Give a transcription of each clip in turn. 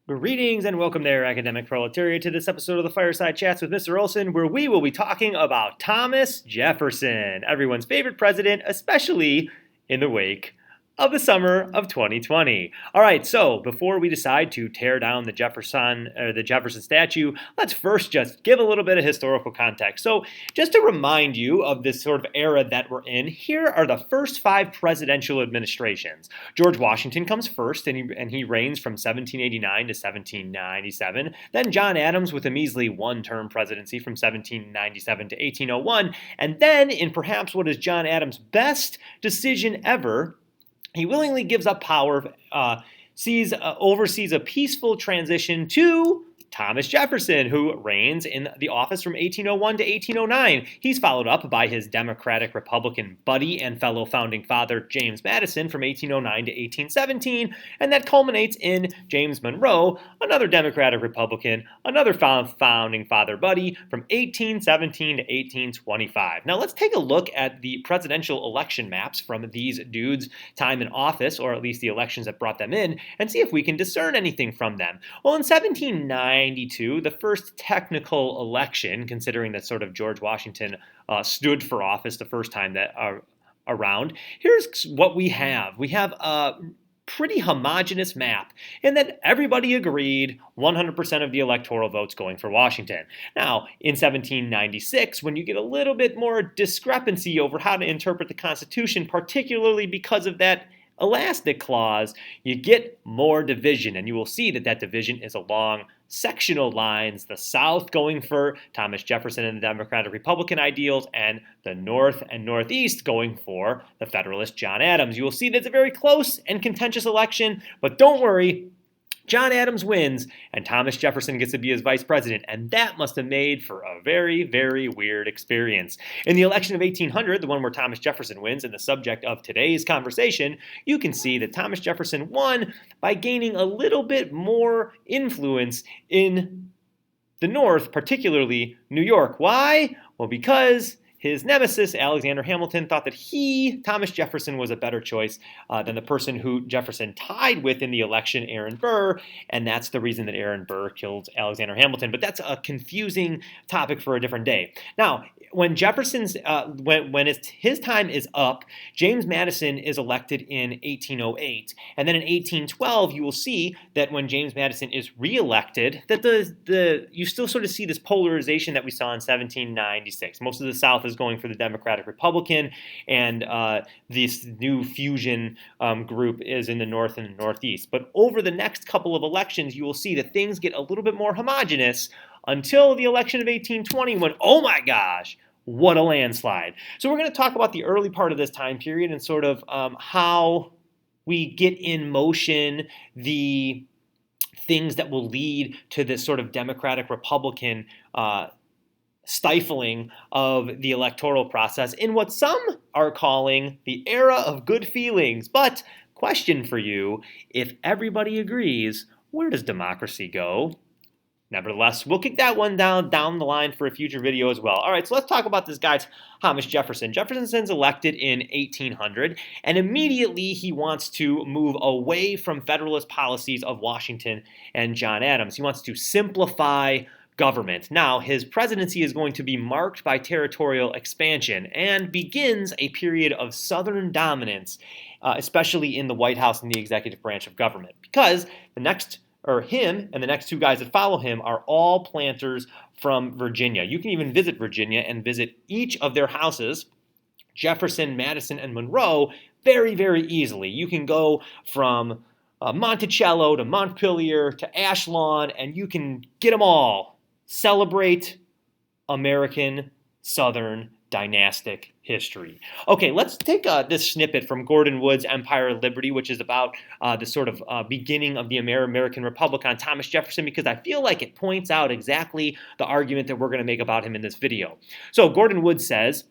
Greetings and welcome there, academic proletariat, to this episode of the Fireside Chats with Mr. Olson, where we will be talking about Thomas Jefferson, everyone's favorite president, especially in the wake of the summer of 2020. All right, so before we decide to tear down the Jefferson statue, let's first just give a little bit of historical context. So, just to remind you of this sort of era that we're in, here are the first 5 presidential administrations. George Washington comes first, and he reigns from 1789 to 1797. Then John Adams with a measly one-term presidency from 1797 to 1801. And then, in perhaps what is John Adams' best decision ever, he willingly gives up power, oversees a peaceful transition to Thomas Jefferson, who reigns in the office from 1801 to 1809. He's followed up by his Democratic Republican buddy and fellow founding father James Madison from 1809 to 1817, and that culminates in James Monroe, another Democratic Republican, another founding father buddy from 1817 to 1825. Now let's take a look at the presidential election maps from these dudes' time in office, or at least the elections that brought them in, and see if we can discern anything from them. Well, in 1792, the first technical election, considering that sort of George Washington stood for office the first time that around, here's what we have. We have a pretty homogenous map, and that everybody agreed 100% of the electoral votes going for Washington. Now, in 1796, when you get a little bit more discrepancy over how to interpret the Constitution, particularly because of that elastic clause, you get more division, and you will see that that division is along sectional lines, the South going for Thomas Jefferson and the Democratic Republican ideals, and the North and Northeast going for the Federalist John Adams. You will see that it's a very close and contentious election, but don't worry, John Adams wins, and Thomas Jefferson gets to be his vice president, and that must have made for a very, very weird experience. In the election of 1800, the one where Thomas Jefferson wins, and the subject of today's conversation, you can see that Thomas Jefferson won by gaining a little bit more influence in the North, particularly New York. Why? Well, because his nemesis, Alexander Hamilton, thought that Thomas Jefferson, was a better choice than the person who Jefferson tied with in the election, Aaron Burr, and that's the reason that Aaron Burr killed Alexander Hamilton. But that's a confusing topic for a different day. Now, when his time is up, James Madison is elected in 1808, and then in 1812, you will see that when James Madison is reelected, that you still sort of see this polarization that we saw in 1796. Most of the South is going for the Democratic Republican, and this new fusion group is in the North and the Northeast. But over the next couple of elections, you will see that things get a little bit more homogenous until the election of 1820, when, oh my gosh, what a landslide. So we're going to talk about the early part of this time period and sort of how we get in motion the things that will lead to this sort of Democratic-Republican stifling of the electoral process in what some are calling the era of good feelings. But question for you, if everybody agrees, where does democracy go? Nevertheless, we'll kick that one down the line for a future video as well. All right, so let's talk about this guy, Thomas Jefferson. Jefferson's elected in 1800, and immediately he wants to move away from Federalist policies of Washington and John Adams. He wants to simplify government. Now, his presidency is going to be marked by territorial expansion and begins a period of Southern dominance, especially in the White House and the executive branch of government, because him and the next 2 guys that follow him are all planters from Virginia. You can even visit Virginia and visit each of their houses, Jefferson, Madison, and Monroe, very, very easily. You can go from Monticello to Montpelier to Ashlawn, and you can get them all. Celebrate American Southern dynastic history. Okay, let's take this snippet from Gordon Wood's Empire of Liberty, which is about the sort of beginning of the American Republic on Thomas Jefferson, because I feel like it points out exactly the argument that we're going to make about him in this video. So Gordon Wood says,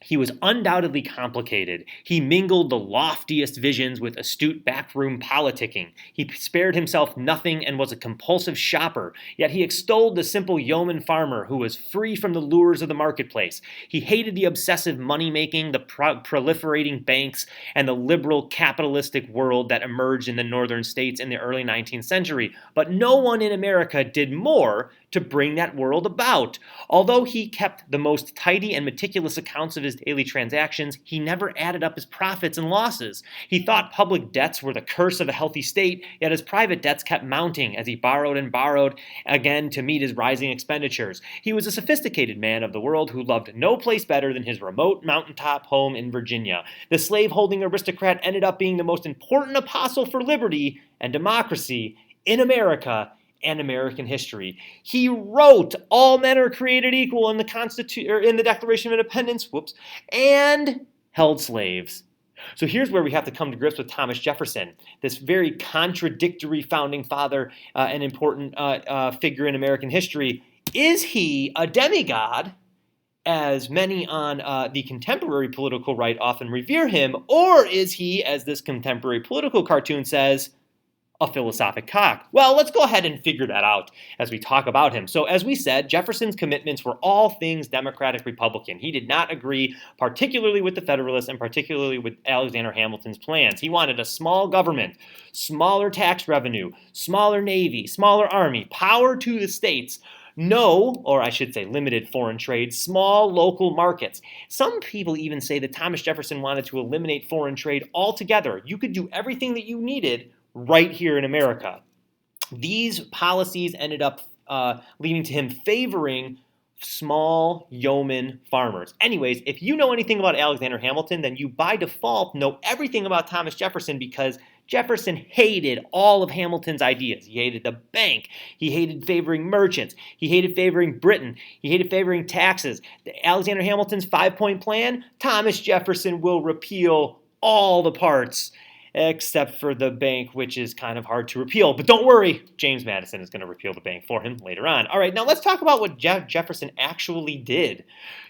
He was undoubtedly complicated. He mingled the loftiest visions with astute backroom politicking. He spared himself nothing and was a compulsive shopper, yet he extolled the simple yeoman farmer who was free from the lures of the marketplace. He hated the obsessive money-making, the proliferating banks, and the liberal capitalistic world that emerged in the northern states in the early 19th century. But no one in America did more to bring that world about. Although he kept the most tidy and meticulous accounts of his daily transactions, he never added up his profits and losses. He thought public debts were the curse of a healthy state, yet his private debts kept mounting as he borrowed and borrowed again to meet his rising expenditures. He was a sophisticated man of the world who loved no place better than his remote mountaintop home in Virginia. The slave-holding aristocrat ended up being the most important apostle for liberty and democracy in America and American history. He wrote, "All men are created equal" in the Declaration of Independence, and held slaves. So here's where we have to come to grips with Thomas Jefferson, this very contradictory founding father, an important figure in American history. Is he a demigod, as many on the contemporary political right often revere him, or is he, as this contemporary political cartoon says, a philosophic cock? Well, let's go ahead and figure that out as we talk about him. So as we said, Jefferson's commitments were all things Democratic Republican. He did not agree particularly with the Federalists and particularly with Alexander Hamilton's plans. He wanted a small government, smaller tax revenue, smaller navy, smaller army, power to the states, no, or I should say limited foreign trade, small local markets. Some people even say that Thomas Jefferson wanted to eliminate foreign trade altogether. You could do everything that you needed right here in America. These policies ended up leading to him favoring small yeoman farmers. Anyways, if you know anything about Alexander Hamilton, then you by default know everything about Thomas Jefferson, because Jefferson hated all of Hamilton's ideas. He hated the bank. He hated favoring merchants. He hated favoring Britain. He hated favoring taxes. Alexander Hamilton's 5-point plan: Thomas Jefferson will repeal all the parts except for the bank, which is kind of hard to repeal. But don't worry, James Madison is going to repeal the bank for him later on. All right, now let's talk about what Jefferson actually did.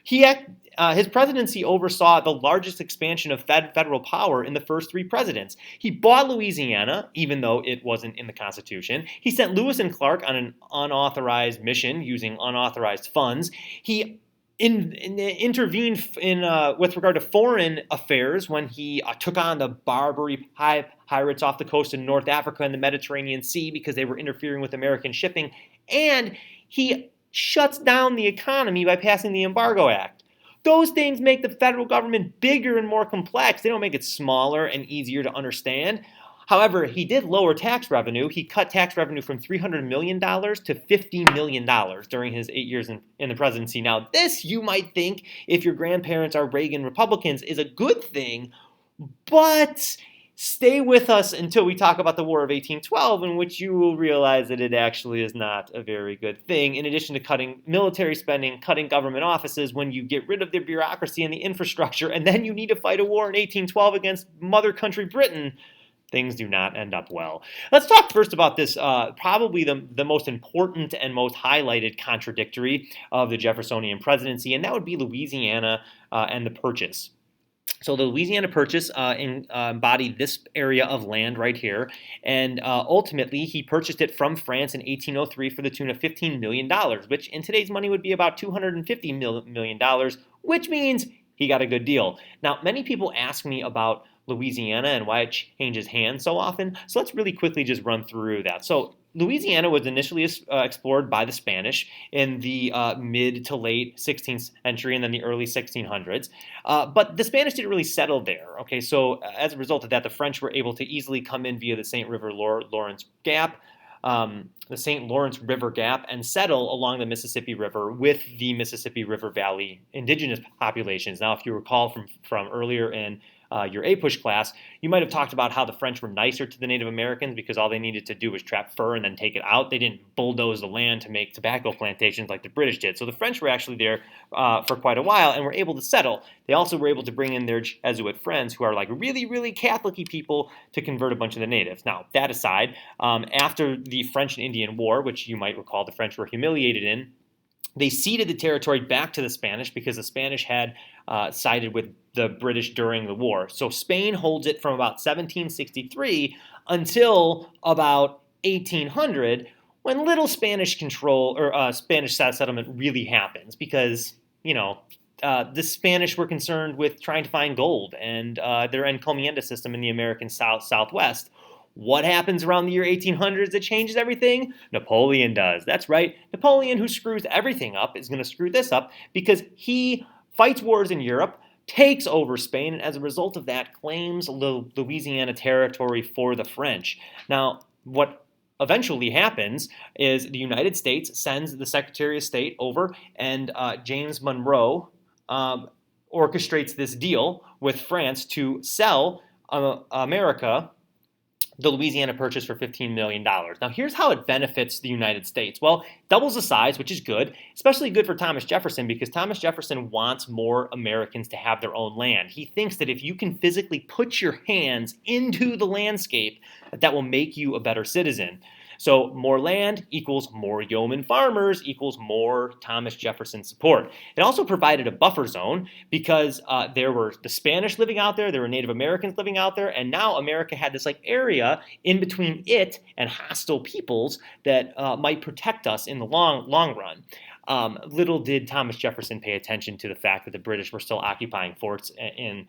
His presidency oversaw the largest expansion of federal power in the first 3 presidents. He bought Louisiana, even though it wasn't in the Constitution. He sent Lewis and Clark on an unauthorized mission using unauthorized funds. He intervened with regard to foreign affairs when he took on the Marbury pirates off the coast of North Africa and the Mediterranean Sea because they were interfering with American shipping. And he shuts down the economy by passing the Embargo Act. Those things make the federal government bigger and more complex. They don't make it smaller and easier to understand. However, he did lower tax revenue. He cut tax revenue from $300 million to $50 million during his 8 years in the presidency. Now, this, you might think, if your grandparents are Reagan Republicans, is a good thing, but stay with us until we talk about the War of 1812, in which you will realize that it actually is not a very good thing. In addition to cutting military spending, cutting government offices, when you get rid of the bureaucracy and the infrastructure, and then you need to fight a war in 1812 against mother country Britain, things do not end up well. Let's talk first about this, probably the most important and most highlighted contradictory of the Jeffersonian presidency, and that would be Louisiana and the Purchase. So the Louisiana Purchase embodied this area of land right here, and ultimately he purchased it from France in 1803 for the tune of $15 million, which in today's money would be about $250 million, which means he got a good deal. Now, many people ask me about Louisiana and why it changes hands so often, so let's really quickly just run through that. So Louisiana was initially explored by the Spanish in the mid to late 16th century and then the early 1600s, but the Spanish didn't really settle there. Okay, so as a result of that, the French were able to easily come in via the St. Lawrence Gap, and settle along the Mississippi River with the Mississippi River Valley indigenous populations. Now, if you recall from earlier in your APUSH class, you might have talked about how the French were nicer to the Native Americans because all they needed to do was trap fur and then take it out. They didn't bulldoze the land to make tobacco plantations like the British did. So the French were actually there for quite a while and were able to settle. They also were able to bring in their Jesuit friends who are like really, really Catholic-y people to convert a bunch of the natives. Now, that aside, after the French and Indian War, which you might recall the French were humiliated in, they ceded the territory back to the Spanish because the Spanish had sided with the British during the war. So Spain holds it from about 1763 until about 1800, when little Spanish control or Spanish settlement really happens, because the Spanish were concerned with trying to find gold and their encomienda system in the American Southwest. What happens around the year 1800s that changes everything? Napoleon does. That's right. Napoleon, who screws everything up, is going to screw this up because he fights wars in Europe, takes over Spain, and as a result of that, claims Louisiana Territory for the French. Now, what eventually happens is the United States sends the Secretary of State over, and James Monroe orchestrates this deal with France to sell America the Louisiana Purchase for $15 million. Now, here's how it benefits the United States. Well, doubles the size, which is good, especially good for Thomas Jefferson, because Thomas Jefferson wants more Americans to have their own land. He thinks that if you can physically put your hands into the landscape, that will make you a better citizen. So more land equals more yeoman farmers equals more Thomas Jefferson support. It also provided a buffer zone because there were the Spanish living out there were Native Americans living out there, and now America had this area in between it and hostile peoples that might protect us in the long run. Little did Thomas Jefferson pay attention to the fact that the British were still occupying forts in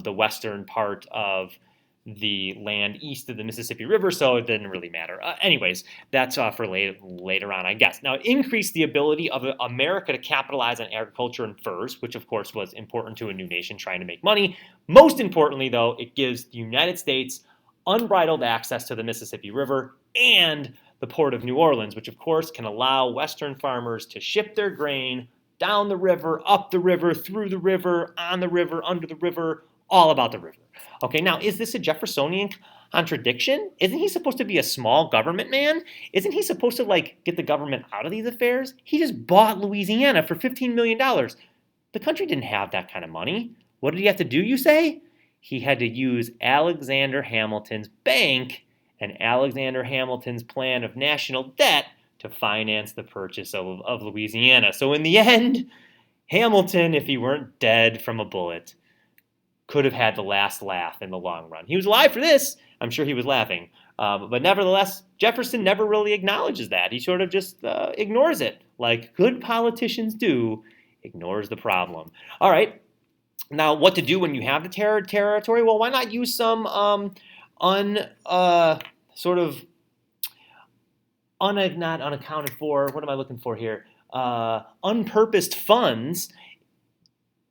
the western part of the land east of the Mississippi River, so it didn't really matter. Anyways, that's for later on, I guess. Now, it increased the ability of America to capitalize on agriculture and furs, which of course was important to a new nation trying to make money. Most importantly, though, it gives the United States unbridled access to the Mississippi River and the port of New Orleans, which of course can allow Western farmers to ship their grain down the river, up the river, through the river, on the river, under the river, all about the river. Okay, now, is this a Jeffersonian contradiction? Isn't he supposed to be a small government man? Isn't he supposed to, get the government out of these affairs? He just bought Louisiana for $15 million. The country didn't have that kind of money. What did he have to do, you say? He had to use Alexander Hamilton's bank and Alexander Hamilton's plan of national debt to finance the purchase of Louisiana. So in the end, Hamilton, if he weren't dead from a bullet, could have had the last laugh in the long run. He was alive for this. I'm sure he was laughing. But nevertheless, Jefferson never really acknowledges that. He sort of just ignores it, like good politicians do, ignores the problem. All right. Now, what to do when you have the territory? Well, why not use some not unaccounted for, what am I looking for here? Unpurposed funds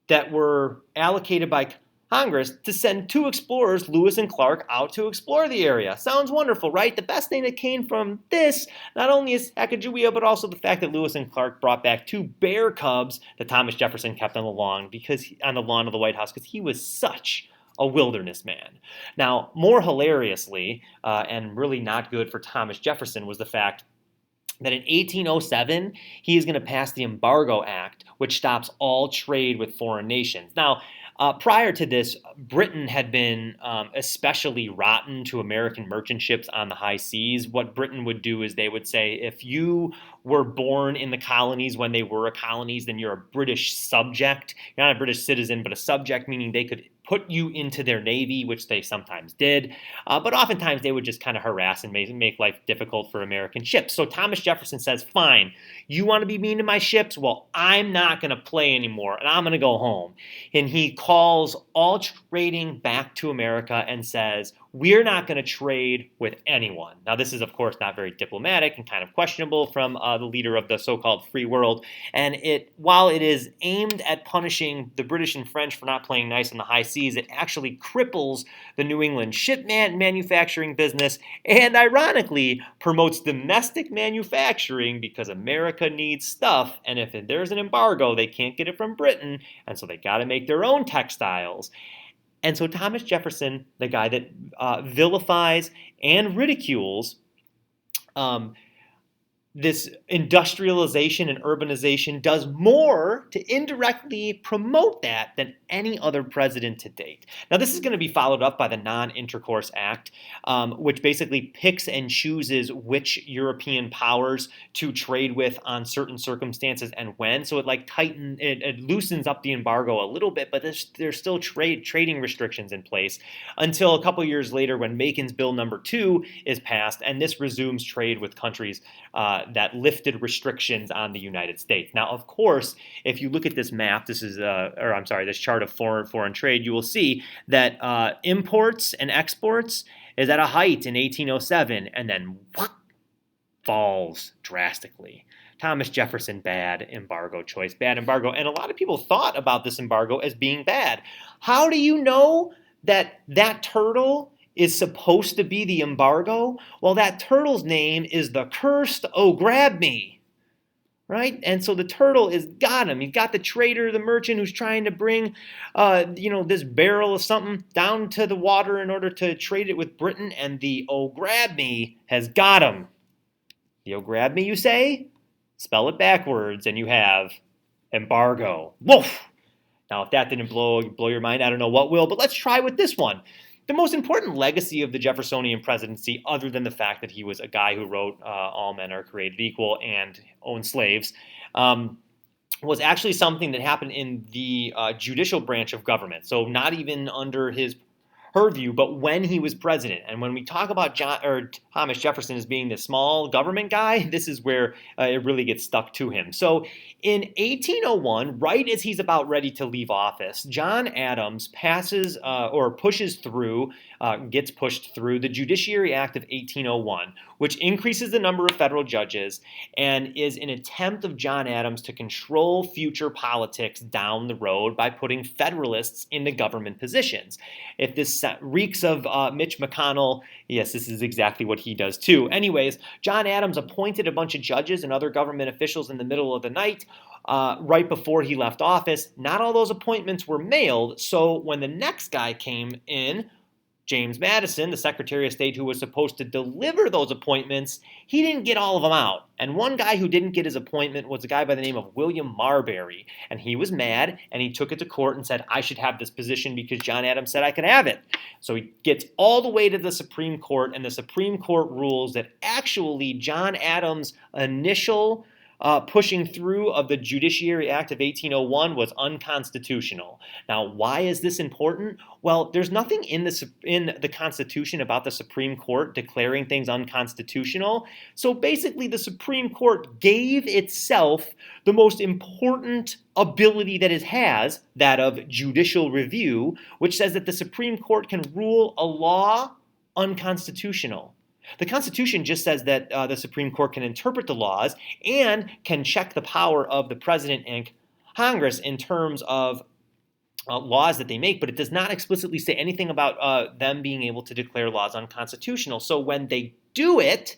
that were allocated by Congress to send two explorers, Lewis and Clark, out to explore the area. Sounds wonderful, right? The best thing that came from this not only is Sacagawea, but also the fact that Lewis and Clark brought back two bear cubs that Thomas Jefferson kept on the lawn of the White House because he was such a wilderness man. Now, more hilariously, and really not good for Thomas Jefferson, was the fact that in 1807, he is going to pass the Embargo Act, which stops all trade with foreign nations. Now, prior to this, Britain had been especially rotten to American merchant ships on the high seas. What Britain would do is they would say, if you were born in the colonies when they were colonies, then you're a British subject. You're not a British citizen, but a subject, meaning they could put you into their navy, which they sometimes did. But oftentimes they would just kind of harass and make life difficult for American ships. So Thomas Jefferson says, fine, you want to be mean to my ships? Well, I'm not going to play anymore, and I'm going to go home. And he calls all trading back to America and says, we're not going to trade with anyone. Now, this is, of course, not very diplomatic and kind of questionable from the leader of the so-called free world. And while it is aimed at punishing the British and French for not playing nice on the high seas, it actually cripples the New England ship manufacturing business and, ironically, promotes domestic manufacturing because America needs stuff. And if there's an embargo, they can't get it from Britain, and so they got to make their own textiles. And so Thomas Jefferson, the guy that vilifies and ridicules this industrialization and urbanization does more to indirectly promote that than any other president to date. Now, this is going to be followed up by the Non-Intercourse Act, which basically picks and chooses which European powers to trade with on certain circumstances and when. So it loosens up the embargo a little bit, but there's still trading restrictions in place until a couple years later when Macon's Bill number 2 is passed, and this resumes trade with countries that lifted restrictions on the United States. Now, of course, if you look at this map, this chart of foreign trade, you will see that imports and exports is at a height in 1807 and then falls drastically. Thomas Jefferson, bad embargo choice, bad embargo. And a lot of people thought about this embargo as being bad. How do you know that turtle is supposed to be the embargo? Well, that turtle's name is the cursed OGRABME, right? And so the turtle has got him. He's got the trader, the merchant who's trying to bring, this barrel of something down to the water in order to trade it with Britain, and the OGRABME has got him. The OGRABME, you say? Spell it backwards, and you have embargo. Woof! Now, if that didn't blow your mind, I don't know what will, but let's try with this one. The most important legacy of the Jeffersonian presidency, other than the fact that he was a guy who wrote all men are created equal and owned slaves, was actually something that happened in the judicial branch of government. So not even under her view, but when he was president. And when we talk about Thomas Jefferson as being the small government guy, this is where it really gets stuck to him. So in 1801, right as he's about ready to leave office, John Adams gets pushed through the Judiciary Act of 1801, which increases the number of federal judges and is an attempt of John Adams to control future politics down the road by putting Federalists into government positions. If this reeks of Mitch McConnell, yes, this is exactly what he does too. Anyways, John Adams appointed a bunch of judges and other government officials in the middle of the night right before he left office. Not all those appointments were mailed, so when the next guy came in, James Madison, the Secretary of State who was supposed to deliver those appointments, he didn't get all of them out. And one guy who didn't get his appointment was a guy by the name of William Marbury. And he was mad, and he took it to court and said, I should have this position because John Adams said I could have it. So he gets all the way to the Supreme Court, and the Supreme Court rules that actually John Adams' initial pushing through of the Judiciary Act of 1801 was unconstitutional. Now, why is this important? Well, there's nothing in the Constitution about the Supreme Court declaring things unconstitutional. So basically, the Supreme Court gave itself the most important ability that it has, that of judicial review, which says that the Supreme Court can rule a law unconstitutional. The Constitution just says that the Supreme Court can interpret the laws and can check the power of the President and Congress in terms of laws that they make, but it does not explicitly say anything about them being able to declare laws unconstitutional. So when they do it,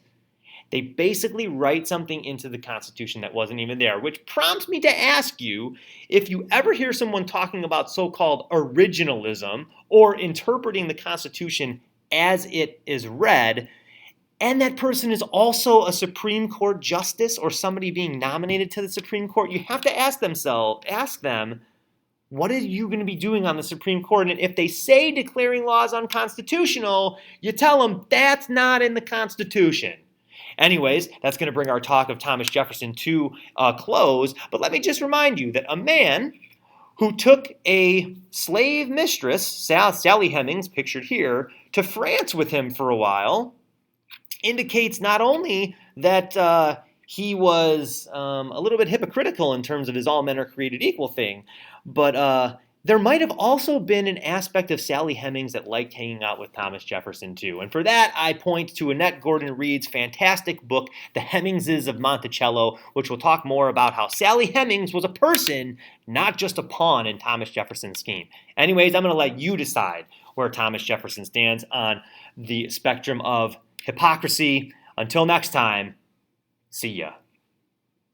they basically write something into the Constitution that wasn't even there, which prompts me to ask you, if you ever hear someone talking about so-called originalism or interpreting the Constitution as it is read, and that person is also a Supreme Court justice or somebody being nominated to the Supreme Court, you have to ask them, what are you going to be doing on the Supreme Court? And if they say declaring laws unconstitutional, you tell them that's not in the Constitution. Anyways, that's going to bring our talk of Thomas Jefferson to a close. But let me just remind you that a man who took a slave mistress, Sally Hemings, pictured here, to France with him for a while, indicates not only that he was a little bit hypocritical in terms of his all men are created equal thing, but there might have also been an aspect of Sally Hemings that liked hanging out with Thomas Jefferson too. And for that, I point to Annette Gordon Reed's fantastic book, The Hemingses of Monticello, which will talk more about how Sally Hemings was a person, not just a pawn in Thomas Jefferson's scheme. Anyways, I'm going to let you decide where Thomas Jefferson stands on the spectrum of hypocrisy. Until next time, see ya.